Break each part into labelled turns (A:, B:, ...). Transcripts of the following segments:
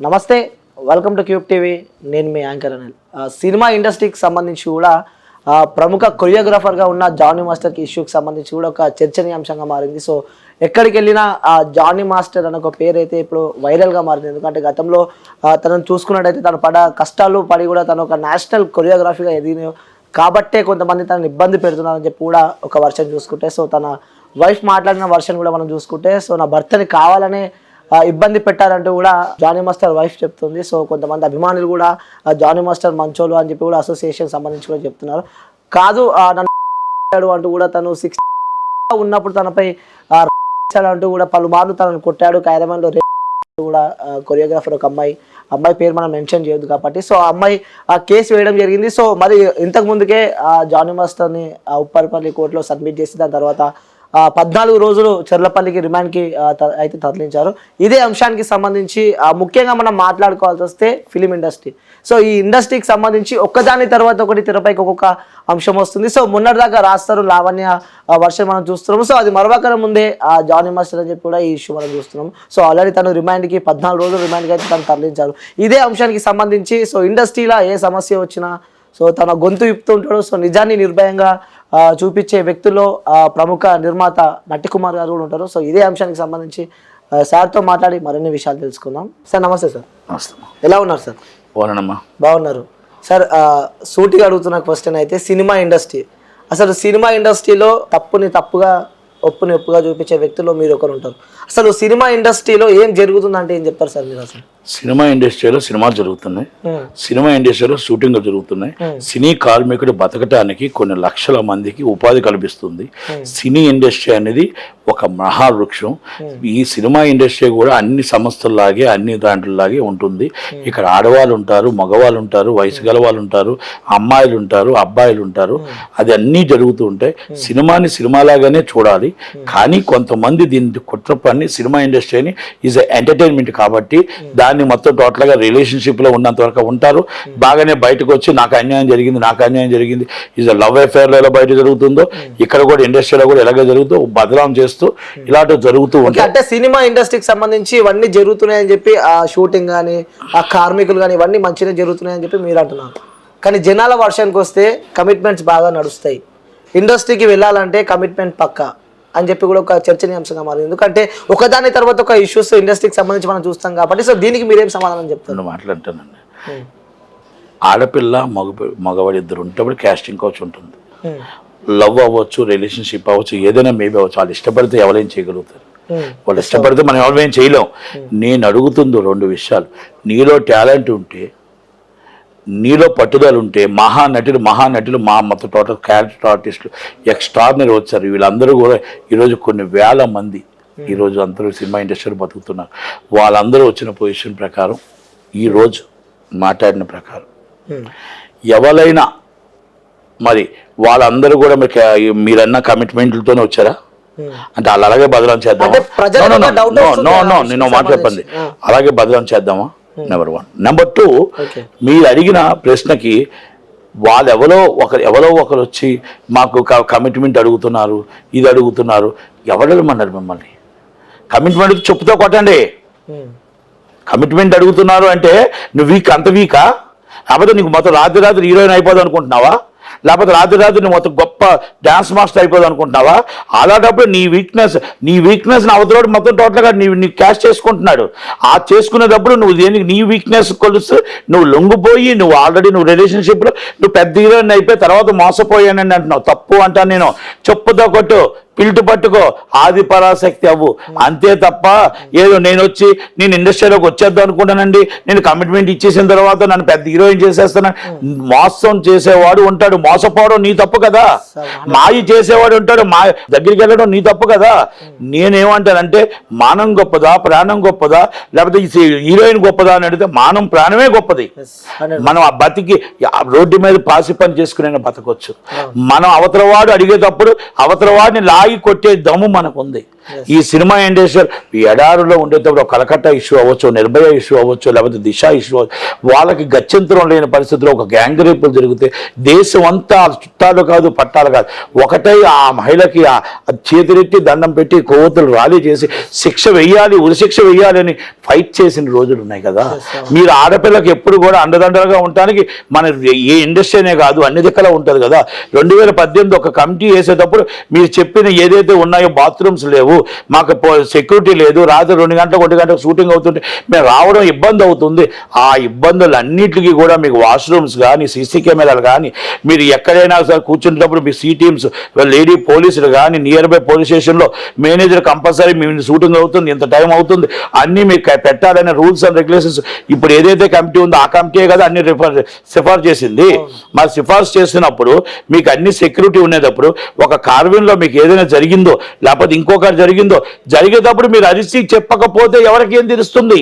A: నమస్తే, welcome to cube TV. నేను మీ anchor Anil. Cinema ఇండస్ట్రీకి సంబంధించి కూడా ప్రముఖ కొరియోగ్రాఫర్గా ఉన్న జానీ మాస్టర్కి ఇష్యూకి సంబంధించి కూడా ఒక చర్చనీయాంశంగా మారింది. సో ఎక్కడికి వెళ్ళినా జానీ మాస్టర్ అనే ఒక పేరు అయితే ఇప్పుడు వైరల్గా మారింది. ఎందుకంటే గతంలో తనను చూసుకున్నట్టయితే తను కష్టాలు పడి కూడా తను ఒక నేషనల్ కొరియోగ్రఫీగా ఎదిగిన కాబట్టే కొంతమంది తనని ఇబ్బంది పెడుతున్నారని చెప్పి కూడా ఒక వర్షన్ చూసుకుంటే, సో తన వైఫ్ మాట్లాడిన వర్షన్ కూడా మనం చూసుకుంటే, సో నా భర్తని కావాలనే ఇబ్బంది పెట్టారంటూ కూడా జానీ మాస్టర్ వైఫ్ చెప్తుంది. సో కొంతమంది అభిమానులు కూడా జానీ మాస్టర్ మంచోలు అని చెప్పి కూడా అసోసియేషన్ సంబంధించి కూడా చెప్తున్నారు. కాదు నన్ను అంటూ కూడా తను 6 ఉన్నప్పుడు తనపై అంటూ కూడా పలుమార్లు తనను కొట్టాడు. ఖైరమాన్లో కూడా కొరియోగ్రాఫర్ ఒక అమ్మాయి పేరు మనం మెన్షన్ చేయొద్దు కాబట్టి సో ఆ అమ్మాయి కేసు వేయడం జరిగింది. సో మరి ఇంతకు ముందుకే జానీ మాస్టర్ని ఉప్పర్పల్లి కోర్టులో సబ్మిట్ చేసి దాని తర్వాత 14 రోజులు చెర్లపల్లికి రిమాండ్కి అయితే తరలించారు. ఇదే అంశానికి సంబంధించి ముఖ్యంగా మనం మాట్లాడుకోవాల్సి వస్తే ఫిలిం ఇండస్ట్రీ. సో ఈ ఇండస్ట్రీకి సంబంధించి ఒక్కదాని తర్వాత ఒకటి తెరపైకి ఒక్కొక్క అంశం వస్తుంది. సో మొన్నటిదాకా రాస్తారు లావణ్య వర్షన్ మనం చూస్తున్నాము. సో అది మరొకరి ముందే జానీ మాస్టర్ అని చెప్పి కూడా ఈ ఇష్యూ మనం చూస్తున్నాము. సో ఆల్రెడీ తను రిమాండ్కి 14 రోజులు రిమాండ్కి అయితే తను తరలించారు. ఇదే అంశానికి సంబంధించి సో ఇండస్ట్రీలో ఏ సమస్య వచ్చినా సో తన గొంతు ఇప్పుతుంటాడు. సో నిజాన్ని నిర్భయంగా చూపించే వ్యక్తుల్లో ప్రముఖ నిర్మాత నట్టి కుమార్ గారు కూడా ఉంటారు. సో ఇదే అంశానికి సంబంధించి సార్తో మాట్లాడి మరిన్ని విషయాలు తెలుసుకుందాం. సార్ నమస్తే. సార్
B: నమస్తే.
A: ఎలా ఉన్నారు సార్? బాగున్నారు సార్. సూటిగా అడుగుతున్న క్వశ్చన్ అయితే సినిమా ఇండస్ట్రీ, అసలు సినిమా ఇండస్ట్రీలో తప్పుని తప్పుగా ఒప్పుని ఒప్పుగా చూపించే వ్యక్తుల్లో మీరు ఒకరు ఉంటారు. అసలు సినిమా ఇండస్ట్రీలో ఏం జరుగుతుందంటే ఏం చెప్తారు సార్ మీరు? అసలు
B: సినిమా ఇండస్ట్రీలో సినిమాలు జరుగుతున్నాయి, సినిమా ఇండస్ట్రీలో షూటింగ్లు జరుగుతున్నాయి. సినీ కార్మికుడు బతకటానికి కొన్ని లక్షల మందికి ఉపాధి కల్పిస్తుంది. సినీ ఇండస్ట్రీ అనేది ఒక మహావృక్షం. ఈ సినిమా ఇండస్ట్రీ కూడా అన్ని సంస్థల్లాగే అన్ని దాంట్లోలాగే ఉంటుంది. ఇక్కడ ఆడవాళ్ళు ఉంటారు, మగవాళ్ళు ఉంటారు, వయసు గల వాళ్ళు ఉంటారు, అమ్మాయిలు ఉంటారు, అబ్బాయిలు ఉంటారు. అది అన్నీ జరుగుతూ ఉంటాయి. సినిమాని సినిమాలాగానే చూడాలి. కానీ కొంతమంది దీన్ని కుట్ర పని సినిమా ఇండస్ట్రీని ఈజ్ ఎంటర్టైన్మెంట్ కాబట్టి దాన్ని మొత్తం టోటల్గా రిలేషన్షిప్లో ఉన్నంత వరకు ఉంటారు. బాగానే బయటకు వచ్చి నాకు అన్యాయం జరిగింది ఈజ్ లవ్ అఫేర్లో ఎలా బయట జరుగుతుందో ఇక్కడ కూడా ఇండస్ట్రీలో కూడా ఎలాగ జరుగుతుందో బదలాం చేస్తూ ఇలాంటివి జరుగుతూ ఉంటాయి.
A: అంటే సినిమా ఇండస్ట్రీకి సంబంధించి ఇవన్నీ జరుగుతున్నాయని చెప్పి ఆ షూటింగ్ కానీ ఆ కార్మికులు కానీ ఇవన్నీ మంచిగా జరుగుతున్నాయని చెప్పి మీరు అంటున్నారు. కానీ జనాల వర్షానికి వస్తే కమిట్మెంట్స్ బాగా నడుస్తాయి. ఇండస్ట్రీకి వెళ్ళాలంటే కమిట్మెంట్ పక్కా అని చెప్పి కూడా ఒక చర్చనీయాంశంగా మారింది. ఎందుకంటే ఒకదాని తర్వాత ఒక ఇష్యూస్ ఇండస్ట్రీకి సంబంధించి మనం చూస్తాం కాబట్టి సో దీనికి మీరేం సమాధానం చెప్తారు?
B: మాట్లాడుతానండి. ఆడపిల్ల మగవాడి ఇద్దరు ఉంటప్పుడు క్యాస్టింగ్ కౌచ్ ఉంటుంది. లవ్ అవ్వచ్చు, రిలేషన్షిప్ అవ్వచ్చు, ఏదైనా మేబీ అవ్వచ్చు. వాళ్ళు ఇష్టపడితే ఎవరైనా చేయగలుగుతారు. వాళ్ళు ఇష్టపడితే మనం ఎవరైనా చేయలేం. నేను అడుగుతుంది 2 విషయాలు. నీలో టాలెంట్ ఉంటే, నీలో పట్టుదల ఉంటే మహానటులు మా మొత్తం టోటల్ క్యారెక్టర్ ఆర్టిస్టులు ఎక్స్ట్రాడినరీ వచ్చారు. వీళ్ళందరూ కూడా ఈరోజు కొన్ని వేల మంది ఈరోజు అందరూ సినిమా ఇండస్ట్రీలో బతుకుతున్నారు. వాళ్ళందరూ వచ్చిన పొజిషన్ ప్రకారం ఈరోజు మాట్లాడిన ప్రకారం ఎవరైనా మరి వాళ్ళందరూ కూడా మీరన్న కమిట్మెంట్లతోనే వచ్చారా అంటే వాళ్ళు అలాగే బదలాం చేద్దామా? నేను మాట చెప్పండి, అలాగే బదలాం చేద్దామా? నెంబర్ 1. నెంబర్ 2, మీరు అడిగిన ప్రశ్నకి వాళ్ళు ఎవరో ఒకరు వచ్చి మాకు కమిట్మెంట్ అడుగుతున్నారు, ఇది అడుగుతున్నారు. ఎవరు అడగమన్నారు మిమ్మల్ని? కమిట్మెంట్ చెప్పుతో కొట్టండి. కమిట్మెంట్ అడుగుతున్నారు అంటే నువ్వు అంత వీకా? లేకపోతే నీకు మొత్తం రాత్రి హీరోయిన్ అయిపోదు అనుకుంటున్నావా? లేకపోతే రాత్రి నువ్వు మొత్తం గొప్ప డ్యాన్స్ మాస్టర్ అయిపోదు అనుకుంటున్నావా? అలాంటప్పుడు నీ వీక్నెస్ అవతలోడు మొత్తం టోటల్గా నీ క్యాష్ చేసుకుంటున్నాడు. ఆ చేసుకునేటప్పుడు నువ్వు దేనికి నీ వీక్నెస్ కొలుస్తూ నువ్వు లొంగిపోయి నువ్వు ఆల్రెడీ రిలేషన్షిప్లో నువ్వు పెద్ద హీరోయిన్ అయిపోయి తర్వాత మోసపోయానని అంటున్నావు. తప్పు అంటాను నేను. చెప్పుతో కొట్టు, పిల్టు పట్టుకో, ఆది పరాశక్తి అవ్వు. అంతే తప్ప ఏదో నేను ఇండస్ట్రీలోకి వచ్చేద్దాం అనుకుంటానండి, నేను కమిట్మెంట్ ఇచ్చేసిన తర్వాత నన్ను పెద్ద హీరోయిన్ చేసేస్తాను. మోసం చేసేవాడు ఉంటాడు, మోసపోవడం నీ తప్పు కదా. మాయి చేసేవాడు ఉంటాడు, మా దగ్గరికి వెళ్ళడం నీ తప్పు కదా. నేనేమంటానంటే మానం గొప్పదా, ప్రాణం గొప్పదా, లేకపోతే హీరోయిన్ గొప్పదా అని అడిగితే మానం ప్రాణమే గొప్పది. మనం ఆ బతికి రోడ్డు మీద పాసి పని చేసుకునే బతకొచ్చు. మనం అవతలవాడు అడిగేటప్పుడు అవతలవాడిని లాగి కొట్టే దమ్ము మనకు ఉంది. ఈ సినిమా ఇండస్ట్రీ ఎడారులో ఉండేటప్పుడు కలకత్తా ఇష్యూ అవ్వచ్చు, నిర్భయ ఇష్యూ అవ్వచ్చు, లేకపోతే దిశ ఇష్యూ అవ్వచ్చు, వాళ్ళకి గత్యంతరం లేని పరిస్థితిలో ఒక గ్యాంగ్ రేపులు జరిగితే దేశం అంతా చుట్టాలు కాదు పట్టాలు కాదు ఒకటై ఆ మహిళకి చేతిరెట్టి దండం పెట్టి కొవ్వొత్తులు ర్యాలీ చేసి శిక్ష వెయ్యాలి, ఉరిశిక్ష వెయ్యాలి అని ఫైట్ చేసిన రోజులు ఉన్నాయి కదా. మీరు ఆడపిల్లకి ఎప్పుడు కూడా అండదండలుగా ఉండటానికి మన ఏ ఇండస్ట్రీనే కాదు అన్ని దిక్కలా ఉంటుంది కదా. 2018 ఒక కమిటీ వేసేటప్పుడు మీరు చెప్పిన ఏదైతే ఉన్నాయో బాత్రూమ్స్ లేవు, మాకు సెక్యూరిటీ లేదు, రాత్రి 2 గంటలకు 1 గంటకు షూటింగ్ అవుతుంటే మేము రావడం ఇబ్బంది అవుతుంది. ఆ ఇబ్బందులన్నిటికీ కూడా మీకు వాష్రూమ్స్ కానీ సీసీ కెమెరాలు కానీ మీరు ఎక్కడైనా సరే కూర్చునేటప్పుడు మీ సి టీమ్స్ లేడీ పోలీసులు కానీ నియర్ బై పోలీస్ స్టేషన్లో మేనేజర్ కంపల్సరీ మీ షూటింగ్ అవుతుంది, ఇంత టైం అవుతుంది అన్నీ మీకు పెట్టాలనే రూల్స్ అండ్ రెగ్యులేషన్స్ ఇప్పుడు ఏదైతే కమిటీ ఉందో ఆ కమిటీ కదా అన్ని సిఫార్సు చేసింది. మరి సిఫార్సు చేసినప్పుడు మీకు అన్ని సెక్యూరిటీ ఉండేటప్పుడు ఒక కార్విన్లో మీకు ఏదైనా జరిగిందో లేకపోతే ఇంకొకటి జరిగిందో జరిగేటప్పుడు మీరు అరిసి చెప్పకపోతే ఎవరికి ఏం తెలుస్తుంది?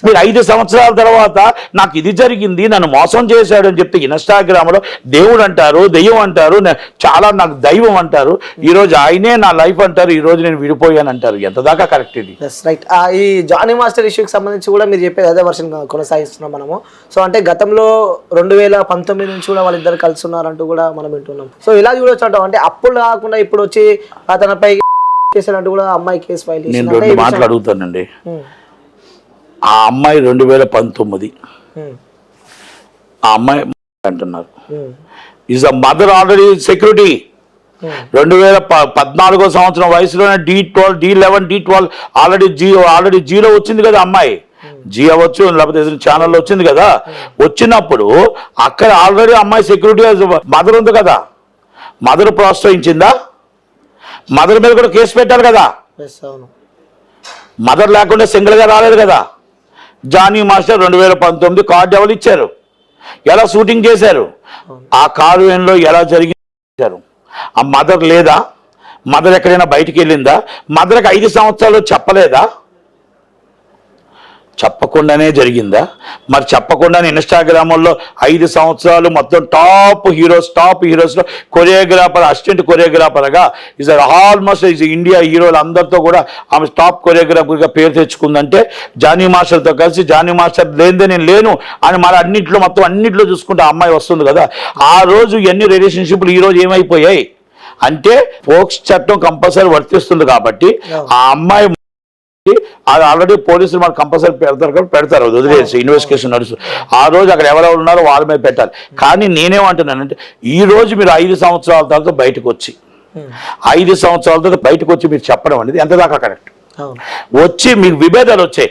B: మీరు 5 సంవత్సరాల తర్వాత నాకు ఇది జరిగింది, నన్ను మోసం చేశాడు అని చెప్తే ఇన్స్టాగ్రామ్లో దేవుడు అంటారు, దెయ్యం అంటారు, చాలా నాకు దైవం అంటారు, ఈరోజు ఆయనే నా లైఫ్ అంటారు, ఈరోజు నేను విడిపోయాను అంటారు. ఎంత దాకా కరెక్ట్ ఇది?
A: రైట్. ఈ జానీ మాస్టర్ ఇష్యూకి సంబంధించి కూడా మీరు చెప్పేది అదే వర్షన్ కొనసాగిస్తున్నాం మనము. సో అంటే గతంలో 2019 నుంచి కూడా వాళ్ళిద్దరు కలిసి ఉన్నారంటూ కూడా మనం వింటున్నాం. సో ఇలా చూడొచ్చు అంటాం. అంటే అప్పుడు కాకుండా ఇప్పుడు వచ్చి అతనిపై చేసినట్టు కూడా అమ్మాయి కేసు ఫైల్ చేసి
B: నేను 2 మాటలు అడుగుతానండి. ఆ అమ్మాయి 2019 ఆ అమ్మాయి అంటున్నారు is a mother already security. 2014 సంవత్సరం వయసులోనే D12 D11 D12 ఆల్రెడీ జీలో వచ్చింది కదా అమ్మాయి. జీ అవ్వచ్చు లేకపోతే ఏదైనా ఛానల్లో వచ్చింది కదా. వచ్చినప్పుడు అక్కడ ఆల్రెడీ అమ్మాయి సెక్యూరిటీ మదర్ ఉంది కదా. మదర్ ప్రోత్సహించిందా? మదర్ మీద కూడా కేసు పెట్టాలి కదా. మదర్ లేకుండా సింగిల్గా రాలేదు కదా. జానీ మాస్టర్ 2019 కార్డు ఎవరు ఇచ్చారు, ఎలా షూటింగ్ చేశారు, ఆ కార్వేన్లో ఎలా జరిగించారు? ఆ మదర్ లేదా? మదర్ ఎక్కడైనా బయటికి వెళ్ళిందా? మదర్కి 5 సంవత్సరాలు చెప్పలేదా? చెప్పకుండానే జరిగిందా? మరి చెప్పకుండానే ఇన్స్టాగ్రామ్లో 5 సంవత్సరాలు మొత్తం టాప్ హీరోస్లో కొరియోగ్రాఫర్, అసిస్టెంట్ కొరియోగ్రాఫర్గా ఈజ్ ఆల్మోస్ట్ ఈజ్ ఇండియా హీరోలు అందరితో కూడా ఆమె టాప్ కొరియోగ్రాఫర్గా పేరు తెచ్చుకుందంటే జానీ మాస్టర్తో కలిసి జానీ మాస్టర్ లేనిదే నేను లేను అని మన అన్నింటిలో చూసుకుంటే ఆ అమ్మాయి వస్తుంది కదా. ఆ రోజు ఎన్ని రిలేషన్షిప్లు ఈ రోజు ఏమైపోయాయి అంటే పోక్స్ చట్టం కంపల్సరీ వర్తిస్తుంది కాబట్టి ఆ అమ్మాయి అది ఆల్రెడీ పోలీసులు మనకు కంపల్సరీ పెడతారు వదిలేసి ఇన్వెస్టిగేషన్ నడుస్తుంది. ఆ రోజు అక్కడ ఎవరెవరు ఉన్నారో వాళ్ళ మీద పెట్టాలి. కానీ నేనేమంటున్నానంటే ఈ రోజు మీరు 5 సంవత్సరాల తర్వాత బయటకు వచ్చి 5 సంవత్సరాల తర్వాత బయటకు వచ్చి మీరు చెప్పడం అనేది ఎంత దాకా కరెక్ట్? వచ్చి మీకు విభేదాలు వచ్చాయి,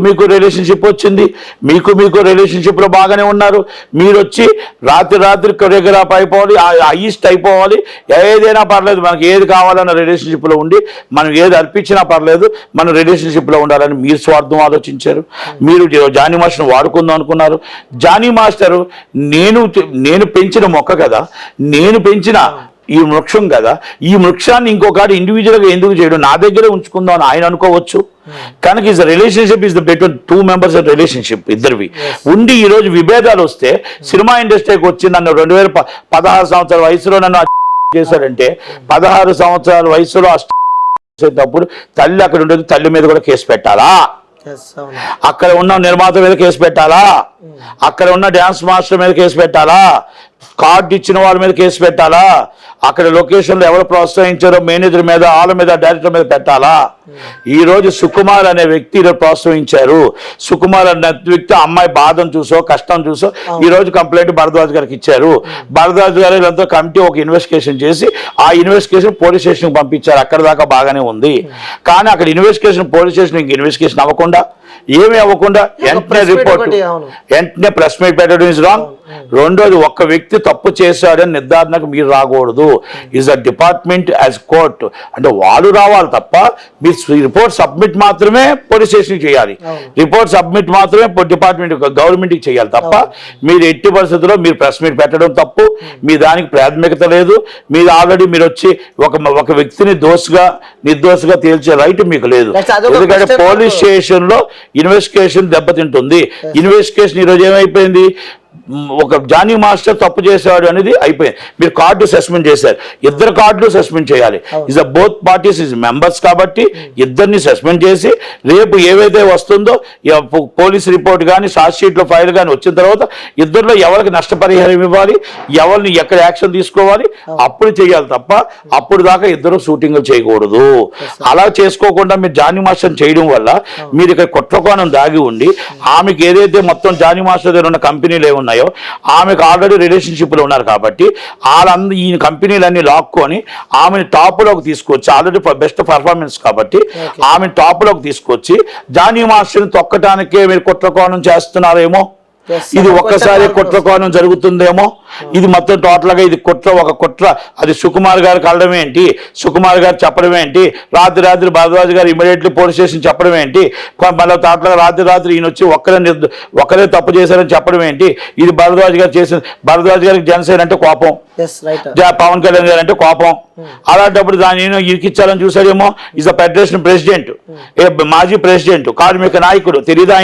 B: మీకు రిలేషన్షిప్ వచ్చింది, మీకు రిలేషన్షిప్లో బాగానే ఉన్నారు, మీరు వచ్చి రాత్రి కొరియోగ్రాఫ్ అయిపోవాలి, ఈస్ట్ అయిపోవాలి, ఏదైనా పర్లేదు మనకి ఏది కావాలన్న రిలేషన్షిప్లో ఉండి మనం ఏది అర్పించినా పర్లేదు మన రిలేషన్షిప్లో ఉండాలని మీరు స్వార్థం ఆలోచించారు. మీరు జానీ మాస్టర్ని వాడుకుందాం అనుకున్నారు. జానీ మాస్టరు నేను పెంచిన మొక్క కదా, నేను పెంచిన ఈ వృక్షం కదా, ఈ వృక్షాన్ని ఇంకొకటి ఇండివిజువల్గా ఎందుకు చేయడం, నా దగ్గరే ఉంచుకుందాం అని ఆయన అనుకోవచ్చు. కనుక is relationship is the between 2 members relationship ఇద్దరివి ఉండి ఈ రోజు విభేదాలు వస్తే సినిమా ఇండస్ట్రీకి వచ్చి నన్ను 2016 సంవత్సరాల వయసులో నన్ను చేశాడంటే 16 సంవత్సరాల వయసులో చేసేటప్పుడు తల్లి అక్కడ ఉండేది, తల్లి మీద కూడా కేసు పెట్టాలా? అక్కడ ఉన్న నిర్మాత మీద కేసు పెట్టాలా? అక్కడ ఉన్న డ్యాన్స్ మాస్టర్ మీద కేసు పెట్టాలా? కార్డు ఇచ్చిన వాళ్ళ మీద కేసు పెట్టాలా? అక్కడ లొకేషన్లో ఎవరు ప్రోత్సహించారో మేనేజర్ మీద, వాళ్ళ మీద, డైరెక్టర్ మీద పెట్టాలా? ఈ రోజు సుకుమార్ అనే వ్యక్తి ప్రోత్సహించారు. సుకుమార్ అనే వ్యక్తి అమ్మాయి బాధను చూసో కష్టం చూసో ఈ రోజు కంప్లైంట్ భరద్వాజ్ గారికి ఇచ్చారు. భరద్వాజ్ గారు వీళ్ళంతా కమిటీ ఒక ఇన్వెస్టిగేషన్ చేసి ఆ ఇన్వెస్టిగేషన్ పోలీస్ స్టేషన్కి పంపించారు. అక్కడ దాకా బాగానే ఉంది. కానీ అక్కడ పోలీస్ స్టేషన్ ఇన్వెస్టిగేషన్ అవ్వకుండా ఏమీ అవ్వకుండా వెంటనే రిపోర్ట్, వెంటనే ప్రెస్ మీట్ పెట్టడం ఇస్ రాంగ్. రెండోది ఒక్క వ్యక్తి తప్పు చేశాడని నిర్ధారణకు మీరు రాకూడదు. Is a department as court అంటే వాళ్ళు రావాలి తప్ప మీరు రిపోర్ట్ సబ్మిట్ మాత్రమే పోలీస్ స్టేషన్కి చేయాలి. రిపోర్ట్ సబ్మిట్ మాత్రమే డిపార్ట్మెంట్ గవర్నమెంట్కి చేయాలి తప్ప మీరు ఎట్టి పరిస్థితుల్లో మీరు ప్రెస్ మీట్ పెట్టడం తప్పు. మీ దానికి ప్రాథమికత లేదు. మీరు ఆల్రెడీ మీరు వచ్చి ఒక వ్యక్తిని నిర్దోషిగా తేల్చే రైట్ మీకు లేదు. ఎందుకంటే పోలీస్ స్టేషన్లో ఇన్వెస్టిగేషన్ దెబ్బతింటుంది. ఇన్వెస్టిగేషన్ ఈరోజు ఏమైపోయింది, ఒక జానీ మాస్టర్ తప్పు చేశాడు అనేది అయిపోయింది. మీరు కార్డు సస్పెండ్ చేశారు, ఇద్దరు కార్డులు సస్పెండ్ చేయాలి. Is both parties is members కాబట్టి ఇద్దరిని సస్పెండ్ చేసి రేపు ఏవైతే వస్తుందో పోలీస్ రిపోర్ట్ కానీ షార్ట్ షీట్లో ఫైల్ కానీ వచ్చిన తర్వాత ఇద్దరిలో ఎవరికి నష్టపరిహారం ఇవ్వాలి, ఎవరిని ఎక్కడ యాక్షన్ తీసుకోవాలి అప్పుడు చేయాలి తప్ప అప్పుడు దాకా ఇద్దరు షూటింగ్లు చేయకూడదు. అలా చేసుకోకుండా మీరు జానీ మాస్టర్ చేయడం వల్ల మీరు ఇక్కడ కుట్రకోణం దాగి ఉండి ఆమెకి ఏదైతే మొత్తం జానీ మాస్టర్ దగ్గర ఉన్న కంపెనీలు ఏమున్నాయో ఆమెకు ఆల్రెడీ రిలేషన్షిప్లో ఉన్నారు కాబట్టి వాళ్ళందరూ ఈ కంపెనీలన్నీ లాక్కొని ఆమెను టాప్లోకి తీసుకొచ్చి ఆల్రెడీ బెస్ట్ పర్ఫార్మెన్స్ కాబట్టి ఆమెను టాప్లోకి తీసుకొచ్చి జానీ మాస్టర్ని తొక్కటానికే మీరు కుట్రకోణం చేస్తున్నారేమో. ఇది ఒక్కసారి కుట్రకోణం జరుగుతుందేమో. ఇది మొత్తం టోటల్ గా ఇది ఒక కుట్ర. అది సుకుమార్ గారు కలడం ఏంటి, సుకుమార్ గారు చెప్పడం ఏంటి, రాత్రి భరద్వాజ్ గారు ఇమీడియట్లీ పోలీస్ స్టేషన్ చెప్పడం ఏంటి, మళ్ళీ టోటల్ రాత్రి ఈయన వచ్చి ఒక్కరే తప్పు చేశారని చెప్పడం ఏంటి. ఇది భరద్వాజ్ గారు చేసిన, భరద్వాజ్ గారికి జనసేన అంటే కోపం, పవన్ కళ్యాణ్ గారు అంటే కోపం. అలాంటప్పుడు దాన్ని ఇరికిచ్చాలని చూసాడేమో. ఇస్ ద ఫెడరేషన్ ప్రెసిడెంట్, మాజీ ప్రెసిడెంట్, కార్మిక నాయకుడు. తెలియదా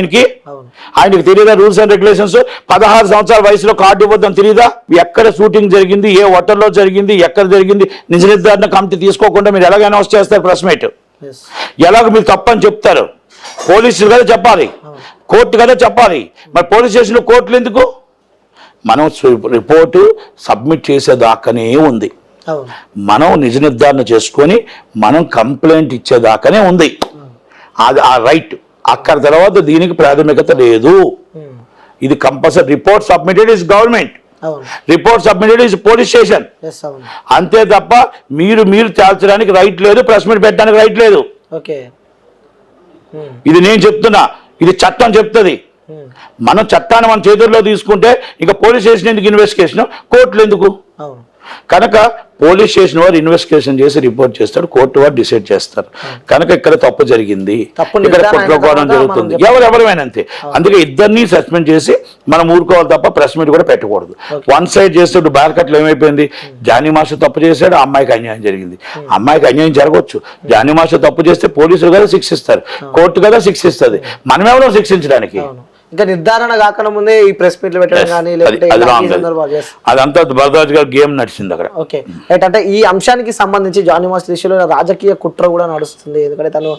B: ఆయనకి తెలియదా రూల్స్ అండ్ రెగ్యులేషన్స్? 16 సంవత్సరాల వయసులో కార్డు ఇవ్వద్దని తెలియదా? ఎక్కడ షూటింగ్ జరిగింది, ఏ హోటల్లో జరిగింది, ఎక్కడ జరిగింది, నిజ నిర్ధారణ కమిటీ తీసుకోకుండా మీరు ఎలాగ అనౌన్స్ చేస్తారు ప్రెస్ మీట్? ఎలాగ మీరు తప్పని చెప్తారు? పోలీసులు కదా చెప్పాలి, కోర్టు కదా చెప్పాలి. మరి పోలీస్ స్టేషన్లో కోర్టులు ఎందుకు? మనం రిపోర్టు సబ్మిట్ చేసేదాకానే ఉంది, మనం నిజ నిర్ధారణ చేసుకొని మనం కంప్లైంట్ ఇచ్చేదాకానే ఉంది. అది ఆ రైట్. అక్కడ తర్వాత దీనికి ప్రాథమికత లేదు. ఇది compulsory. Report submitted is government, report submitted is police station. అంతే తప్ప మీరు చాల్చడానికి రైట్ లేదు, ప్రెస్ మీట్ పెట్టడానికి రైట్ లేదు. ఇది నేను చెప్తున్నా, ఇది చట్టం చెప్తుంది. మనం చట్టాన్ని మన చేతుల్లో తీసుకుంటే ఇంకా పోలీస్ స్టేషన్ ఎందుకు ఇన్వెస్టిగేషన్, కోర్టులు ఎందుకు? కనుక పోలీస్ స్టేషన్ వారు ఇన్వెస్టిగేషన్ చేసి రిపోర్ట్ చేస్తారు, కోర్టు వారు డిసైడ్ చేస్తారు. కనుక ఇక్కడ తప్పు జరిగింది, ఇక్కడ కుట్రకోణం జరుగుతుంది, ఎవరైనా అంతే. అందుకే ఇద్దరిని సస్పెండ్ చేసి మనం ఊరుకోవాలి తప్ప ప్రెస్ మీట్ కూడా పెట్టకూడదు. వన్ సైడ్ చేస్తే బార్కట్లో ఏమైపోయింది, జానీ మాస్టర్ తప్పు చేశాడు, అమ్మాయికి అన్యాయం జరిగింది. అమ్మాయికి అన్యాయం జరగవచ్చు. జానీ మాస్టర్ తప్పు చేస్తే పోలీసులు కదా శిక్షిస్తారు, కోర్టు కదా శిక్షిస్తుంది. మనమెవరో శిక్షించడానికి.
A: ఇంకా నిర్ధారణ కాకుండా ముందే ఈ ప్రెస్ మీట్లు పెట్టడం కానీ
B: అదంతా భరద్వాజ్ గారు గేమ్ నడిచింది అక్కడ.
A: Okay right. అంటే ఈ అంశానికి సంబంధించి జానీ మాస్టర్ ఇష్యూలో రాజకీయ కుట్ర కూడా నడుస్తుంది. ఎందుకంటే తను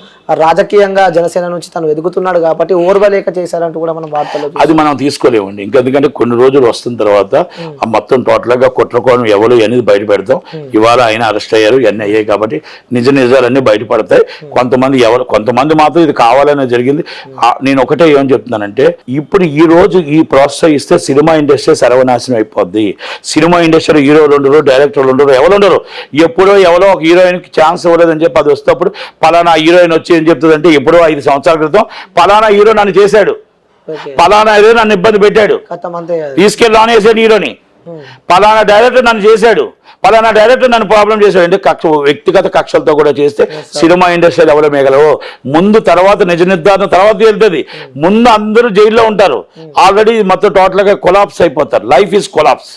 A: రాజకీయంగా జనసేన నుంచి తను ఎదుగుతున్నాడు కాబట్టి ఓర్వలేక చేశారంటూ కూడా మనం వార్తలు
B: అది మనం తీసుకోలేమండి. ఇంకా ఎందుకంటే కొన్ని రోజులు వస్తున్న తర్వాత ఆ మొత్తం టోటల్ గా కుట్రకోణం ఎవరు అనేది బయట పెడతాం. ఇవాళ ఆయన అరెస్ట్ అయ్యారు, ఇవన్నీ అయ్యాయి కాబట్టి నిజాలన్నీ బయటపడతాయి. కొంతమంది మాత్రం ఇది కావాలనే జరిగింది. నేను ఒకటే ఏమని చెప్తున్నానంటే, ఇప్పుడు ఈ రోజు ఈ ప్రోత్సహిస్తే సినిమా ఇండస్ట్రీ సర్వనాశనం అయిపోద్ది. సినిమా ఇండస్ట్రీలో హీరోలు ఉండరు, డైరెక్టర్లు ఉండరు, ఎవరు ఉండరు. ఎప్పుడో ఎవరో ఒక హీరోయిన్కి ఛాన్స్ ఇవ్వలేదని చెప్పి అది వస్తేప్పుడు పలానా హీరోయిన్ వచ్చి ఏం చెప్తుందంటే, ఎప్పుడో 5 సంవత్సరాల క్రితం పలానా హీరో నన్ను చేశాడు, పలానా హీరో నన్ను ఇబ్బంది పెట్టాడు, తీసుకెళ్ళి ఆనేసాడు హీరోని, పలానా డైరెక్టర్ నన్ను చేశాడు, పలానా డైరెక్టర్ నన్ను ప్రాబ్లం చేశాడు అంటే వ్యక్తిగత కక్షలతో కూడా చేస్తే సినిమా ఇండస్ట్రీలో ఎవరు మిగలవు. ముందు తర్వాత నిజ నిర్ధారణ తర్వాత వెళ్తుంది. ముందు అందరూ జైల్లో ఉంటారు, ఆల్రెడీ మొత్తం టోటల్ గా కొలాప్స్ అయిపోతారు. Life is collapse.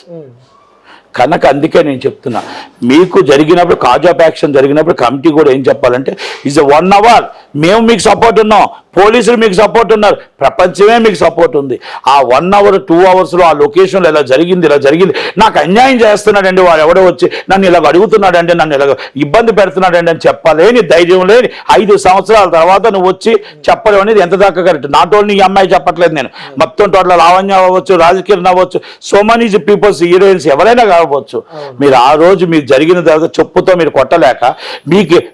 B: కనుక అందుకే నేను చెప్తున్నా, మీకు జరిగినప్పుడు కాజ్ ఆఫ్ యాక్షన్ జరిగినప్పుడు కమిటీ కూడా ఏం చెప్పాలంటే, ఈజ్ 1 hour మేము మీకు సపోర్ట్ ఉన్నాం, పోలీసులు మీకు సపోర్ట్ ఉన్నారు, ప్రపంచమే మీకు సపోర్ట్ ఉంది. ఆ 1 hour 2 hours ఆ లొకేషన్లో ఇలా జరిగింది నాకు అన్యాయం చేస్తున్నాడండి, వాడు ఎవడో వచ్చి నన్ను ఇలాగ అడుగుతున్నాడంటే, నన్ను ఇలాగ ఇబ్బంది పెడుతున్నాడండి అని చెప్పలేని ధైర్యం లేని 5 సంవత్సరాల తర్వాత నువ్వు వచ్చి చెప్పడం అనేది ఎంత దాకా కరెక్ట్? నాట్ ఓన్లీ ఈ అమ్మాయి చెప్పట్లేదు నేను, మొత్తం టోటల్ లావణ్య అవ్వచ్చు, రాజకీయం అవ్వచ్చు, సో మెనీ పీపుల్స్, హీరోయిన్స్ ఎవరైనా కావచ్చు. మీరు ఆ రోజు మీకు జరిగిన తర్వాత చెప్పుతో మీరు కొట్టలేక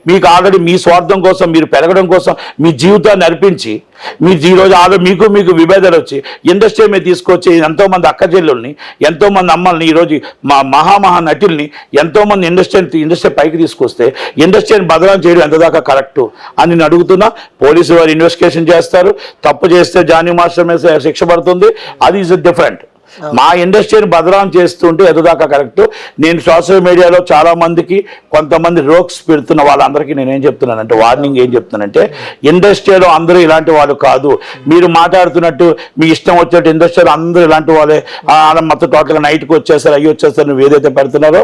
B: మీకు ఆల్రెడీ మీ స్వార్థం కోసం, మీరు పెరగడం కోసం మీ జీవితాన్ని అర్పించి మీరు ఈరోజు మీకు విభేదాలు వచ్చి ఇండస్ట్రీ మీద తీసుకొచ్చి ఎంతోమంది అక్క చెల్లెల్ని, ఎంతోమంది అమ్మల్ని, ఈరోజు మా మహా నటుల్ని ఎంతోమంది ఇండస్ట్రీ పైకి తీసుకొస్తే ఇండస్ట్రీని బదనాం చేయడం ఎంతదాకా కరెక్టు అని నేను అడుగుతున్నా. పోలీసు వారు ఇన్వెస్టిగేషన్ చేస్తారు, తప్పు చేస్తే జానీ మాస్టర్ మీద శిక్ష పడుతుంది, అది ఈజ్ డిఫరెంట్. మా ఇండస్ట్రీని బదనాం చేస్తుంటే ఎదుదాకా కరెక్ట్. నేను సోషల్ మీడియాలో చాలా మందికి కొంతమంది రోక్స్ పెడుతున్న వాళ్ళందరికీ నేనేం చెప్తున్నానంటే, వార్నింగ్ ఏం చెప్తున్నానంటే, ఇండస్ట్రీలో అందరూ ఇలాంటి వాళ్ళు కాదు. మీరు మాట్లాడుతున్నట్టు మీ ఇష్టం వచ్చినట్టు ఇండస్ట్రీలో అందరూ ఇలాంటి వాళ్ళే, మొత్తం టోటల్గా నైట్కి వచ్చేస్తారు, వచ్చేస్తారు, నువ్వు ఏదైతే పెడుతున్నారో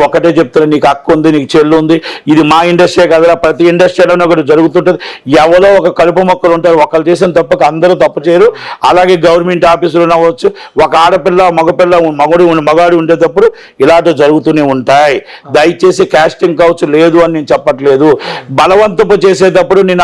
B: ఒకటే చెప్తున్నా, నీకు అక్క ఉంది, నీకు చెల్లు ఉంది, ఇది మా ఇండస్ట్రీ కదా, ప్రతి ఇండస్ట్రీలోనే ఒకటి జరుగుతుంటుంది. ఎవరో ఒక కలుపు మొక్కలు ఉంటారు, ఒకళ్ళు చేసిన తప్పక అందరూ తప్పు చేయరు. అలాగే గవర్నమెంట్ ఆఫీసులు అవ్వచ్చు, ఒక ఆడపిల్ల మగాడు ఉండేటప్పుడు ఇలాంటివి జరుగుతూనే ఉంటాయి. దయచేసి కాస్టింగ్ కౌచ్ లేదు అని నేను చెప్పట్లేదు. బలవంతపు చేసేటప్పుడు నేను